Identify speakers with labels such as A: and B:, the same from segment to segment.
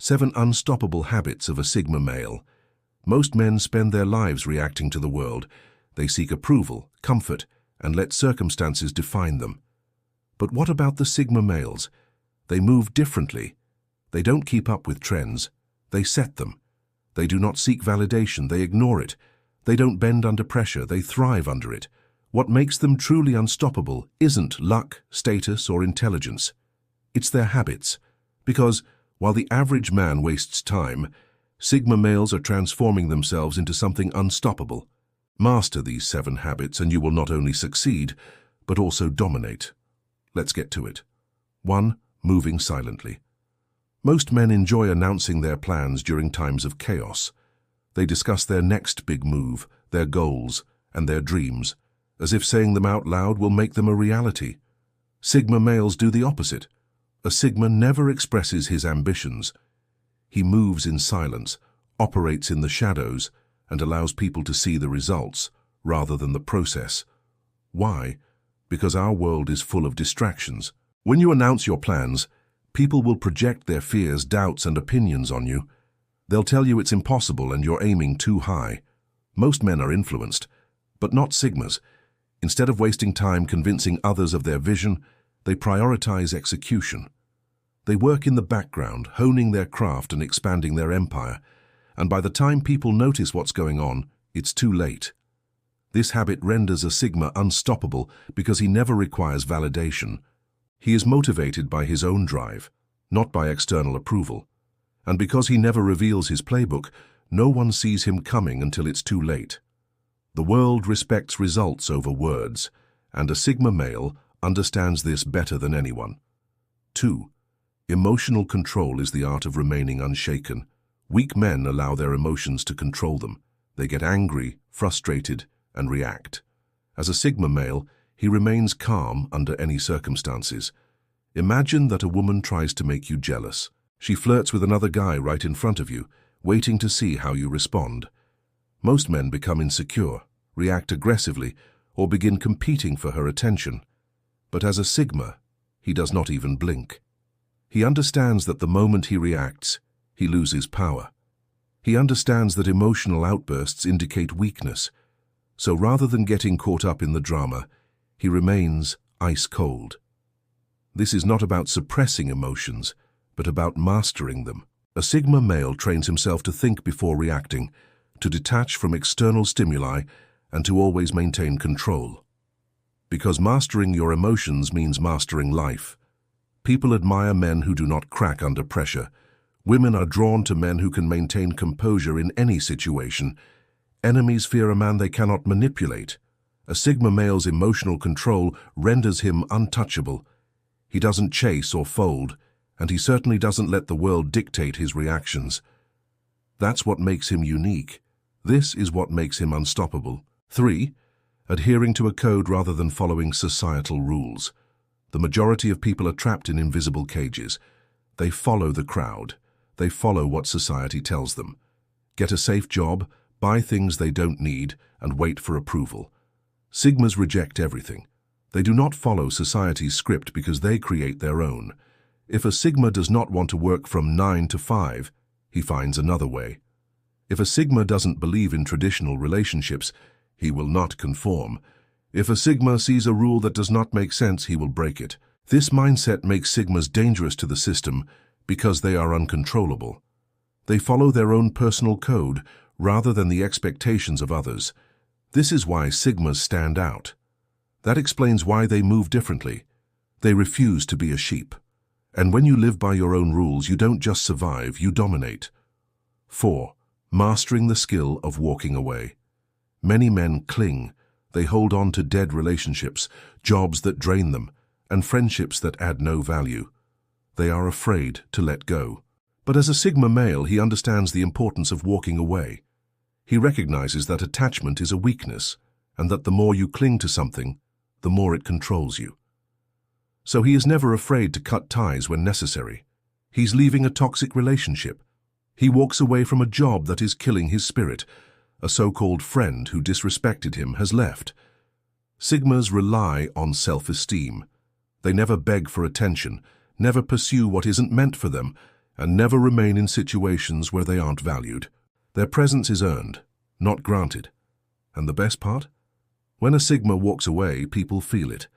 A: 7 Unstoppable Habits of a Sigma Male. Most men spend their lives reacting to the world. They seek approval, comfort, and let circumstances define them. But what about the Sigma males? They move differently. They don't keep up with trends. They set them. They do not seek validation. They ignore it. They don't bend under pressure. They thrive under it. What makes them truly unstoppable isn't luck, status, or intelligence. It's their habits. Because, while the average man wastes time, Sigma males are transforming themselves into something unstoppable. Master these 7 habits and you will not only succeed, but also dominate. Let's get to it. 1. Moving silently. Most men enjoy announcing their plans during times of chaos. They discuss their next big move, their goals, and their dreams, as if saying them out loud will make them a reality. Sigma males do the opposite. A Sigma never expresses his ambitions. He moves in silence, operates in the shadows, and allows people to see the results, rather than the process. Why? Because our world is full of distractions. When you announce your plans, people will project their fears, doubts, and opinions on you. They'll tell you it's impossible and you're aiming too high. Most men are influenced, but not Sigmas. Instead of wasting time convincing others of their vision, they prioritize execution. They work in the background, honing their craft and expanding their empire, and by the time people notice what's going on, it's too late. This habit renders a Sigma unstoppable because he never requires validation. He is motivated by his own drive, not by external approval. And because he never reveals his playbook, no one sees him coming until it's too late. The world respects results over words, and a Sigma male understands this better than anyone. 2. Emotional control is the art of remaining unshaken. Weak men allow their emotions to control them. They get angry, frustrated, and react. As a Sigma male, he remains calm under any circumstances. Imagine that a woman tries to make you jealous. She flirts with another guy right in front of you, waiting to see how you respond. Most men become insecure, react aggressively, or begin competing for her attention. But as a Sigma, he does not even blink. He understands that the moment he reacts, he loses power. He understands that emotional outbursts indicate weakness. So rather than getting caught up in the drama, he remains ice cold. This is not about suppressing emotions, but about mastering them. A Sigma male trains himself to think before reacting, to detach from external stimuli, and to always maintain control. Because mastering your emotions means mastering life. People admire men who do not crack under pressure. Women are drawn to men who can maintain composure in any situation. Enemies fear a man they cannot manipulate. A Sigma male's emotional control renders him untouchable. He doesn't chase or fold, and he certainly doesn't let the world dictate his reactions. That's what makes him unique. This is what makes him unstoppable. 3. Adhering to a code rather than following societal rules. The majority of people are trapped in invisible cages. They follow the crowd. They follow what society tells them. Get a safe job, buy things they don't need, and wait for approval. Sigmas reject everything. They do not follow society's script because they create their own. If a Sigma does not want to work from 9 to 5, he finds another way. If a Sigma doesn't believe in traditional relationships, he will not conform. If a Sigma sees a rule that does not make sense, he will break it. This mindset makes Sigmas dangerous to the system because they are uncontrollable. They follow their own personal code rather than the expectations of others. This is why Sigmas stand out. That explains why they move differently. They refuse to be a sheep. And when you live by your own rules, you don't just survive, you dominate. 4. Mastering the skill of walking away. Many men cling. They hold on to dead relationships, jobs that drain them, and friendships that add no value. They are afraid to let go. But as a Sigma male, he understands the importance of walking away. He recognizes that attachment is a weakness, and that the more you cling to something, the more it controls you. So he is never afraid to cut ties when necessary. He's leaving a toxic relationship. He walks away from a job that is killing his spirit. A so-called friend who disrespected him has left. Sigmas rely on self-esteem. They never beg for attention, never pursue what isn't meant for them, and never remain in situations where they aren't valued. Their presence is earned, not granted. And the best part? When a Sigma walks away, people feel it.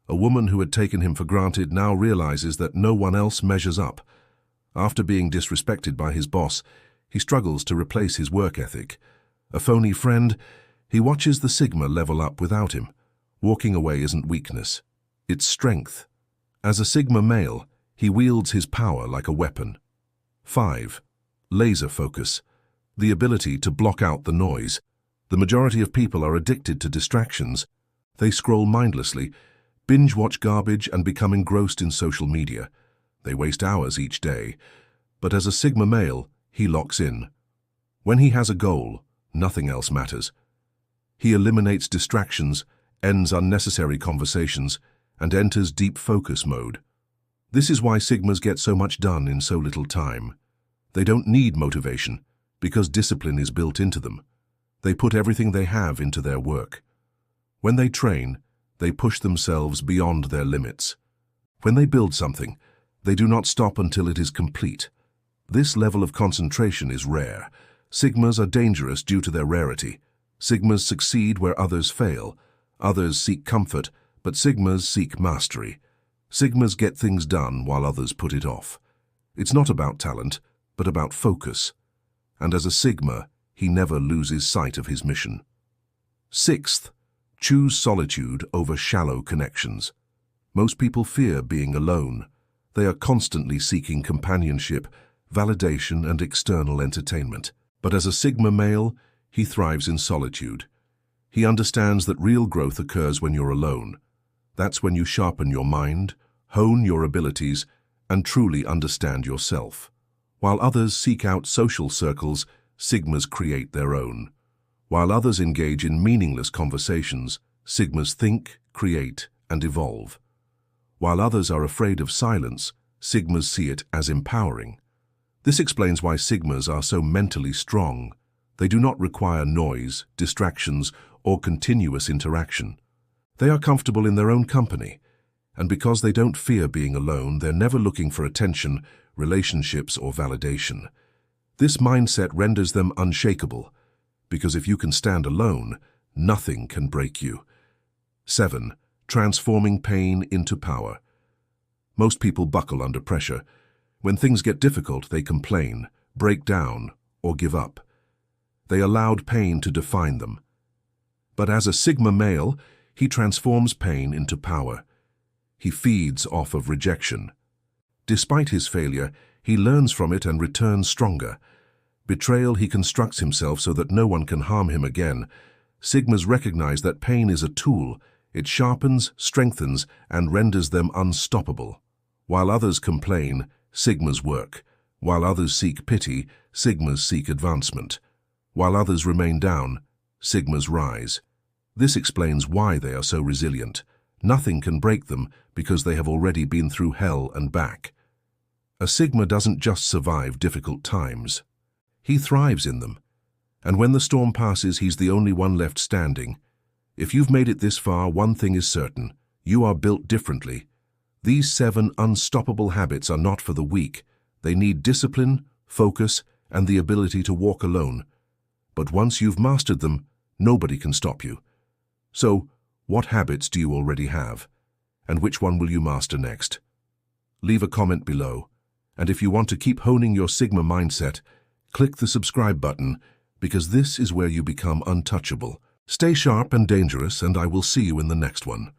A: A woman who had taken him for granted now realizes that no one else measures up. After being disrespected by his boss, he struggles to replace his work ethic. A phony friend, he watches the Sigma level up without him. Walking away isn't weakness, it's strength. As a Sigma male, he wields his power like a weapon. 5. Laser focus. The ability to block out the noise. The majority of people are addicted to distractions. They scroll mindlessly, binge-watch garbage, and become engrossed in social media. They waste hours each day. But as a Sigma male, he locks in. When he has a goal, nothing else matters. He eliminates distractions, ends unnecessary conversations, and enters deep focus mode. This is why Sigmas get so much done in so little time. They don't need motivation, because discipline is built into them. They put everything they have into their work. When they train, they push themselves beyond their limits. When they build something, they do not stop until it is complete. This level of concentration is rare. Sigmas are dangerous due to their rarity. Sigmas succeed where others fail. Others seek comfort, but Sigmas seek mastery. Sigmas get things done while others put it off. It's not about talent, but about focus. And as a Sigma, he never loses sight of his mission. 6th, choose solitude over shallow connections. Most people fear being alone. They are constantly seeking companionship, validation, and external entertainment. But as a Sigma male, he thrives in solitude. He understands that real growth occurs when you're alone. That's when you sharpen your mind, hone your abilities, and truly understand yourself. While others seek out social circles, Sigmas create their own. While others engage in meaningless conversations, Sigmas think, create, and evolve. While others are afraid of silence, Sigmas see it as empowering. This explains why Sigmas are so mentally strong. They do not require noise, distractions, or continuous interaction. They are comfortable in their own company, and because they don't fear being alone, they're never looking for attention, relationships, or validation. This mindset renders them unshakable, because if you can stand alone, nothing can break you. 7. Transforming pain into power. Most people buckle under pressure. When things get difficult, they complain, break down, or give up. They allowed pain to define them. But as a Sigma male, he transforms pain into power. He feeds off of rejection. Despite his failure, he learns from it and returns stronger. Betrayal, he constructs himself so that no one can harm him again. Sigmas recognize that pain is a tool. It sharpens, strengthens, and renders them unstoppable. While others complain, Sigmas work. While others seek pity, Sigmas seek advancement. While others remain down, Sigmas rise. This explains why they are so resilient. Nothing can break them because they have already been through hell and back. A Sigma doesn't just survive difficult times. He thrives in them. And when the storm passes, he's the only one left standing. If you've made it this far, one thing is certain. You are built differently. These 7 unstoppable habits are not for the weak. They need discipline, focus, and the ability to walk alone. But once you've mastered them, nobody can stop you. So, what habits do you already have? And which one will you master next? Leave a comment below. And if you want to keep honing your Sigma mindset, click the subscribe button, because this is where you become untouchable. Stay sharp and dangerous, and I will see you in the next one.